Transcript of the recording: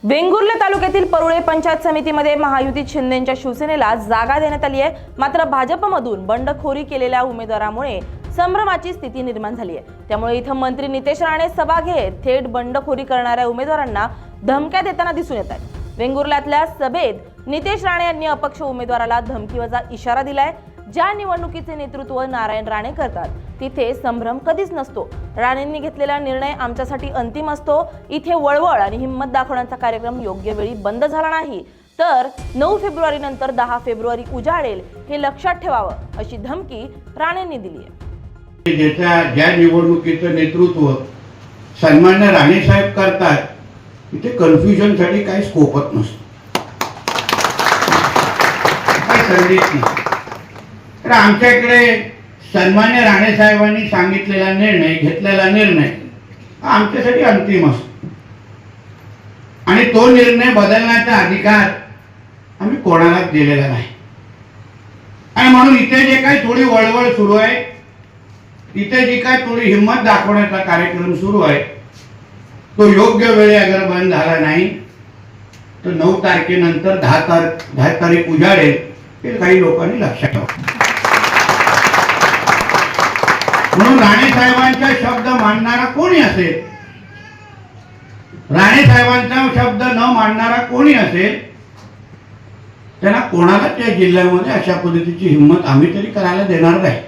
वेंगुर्ले तालुक्यातील परुळे पंचायत समितीमध्ये महायुतीत शिंदेंच्या शिवसेनेला जागा देण्यात आली आहे। मात्र भाजपमधून बंडखोरी केलेल्या उमेदवारामुळे संभ्रमाची स्थिती निर्माण झाली आहे। त्यामुळे इथं मंत्री नितेश राणे सभा घेत थेट बंडखोरी करणाऱ्या उमेदवारांना धमक्या देताना दिसून येत आहेत। वेंगुर्ल्यातल्या सभेत नितेश राणे यांनी अपक्ष उमेदवाराला धमकीवजा इशारा दिलाय। ज्या निवडणुकीचे नेतृत्व नारायण राणे करतात तिथे संभ्रम कधीच नसतो। राणेंनी घेतलेला निर्णय आमच्यासाठी अंतिम असतो। इथे वळवळ आणि हिंमत दाखवण्याचा कार्यक्रम योग्य वेळी बंद झाला नाही तर 9 फेब्रुवारी नंतर 10 फेब्रुवारी उजाडेल हे लक्षात ठेवावं, अशी धमकी राणेंनी दिली आहे। ज्या निवडणुकीचं नेतृत्व सन्मान्य राणे साहेब करतात तिथे कन्फ्युजनसाठी काही स्कोपच नसतो, काही संदेश नाही। तर आमच्याकडे सन्मान्य राणे साहेबांनी सांगितलेला निर्णय, घेतलेला निर्णय आमच्यासाठी अंतिम असतो आणि तो निर्णय बदलण्याचा अधिकार आम्ही कोणालाच दिलेला नाही। आणि म्हणून इथे जे काही थोडी वळवळ सुरू आहे, इथे जी काय थोडी हिंमत दाखवण्याचा कार्यक्रम सुरू आहे, तो योग्य वेळी अगर बंद झाला नाही तर 9 तारखेनंतर 10 तारीख उजाडेल हे काही लोकांनी लक्षात ठेवा। म्हणून राणे साहेबांचा शब्द मानणारा कोणी असेल, राणे साहेबांचा शब्द न मानणारा कोणी असेल त्यांना कोणाला त्या जिल्ह्यामध्ये अशा पद्धतीची हिंमत आम्ही तरी करायला देणार नाही।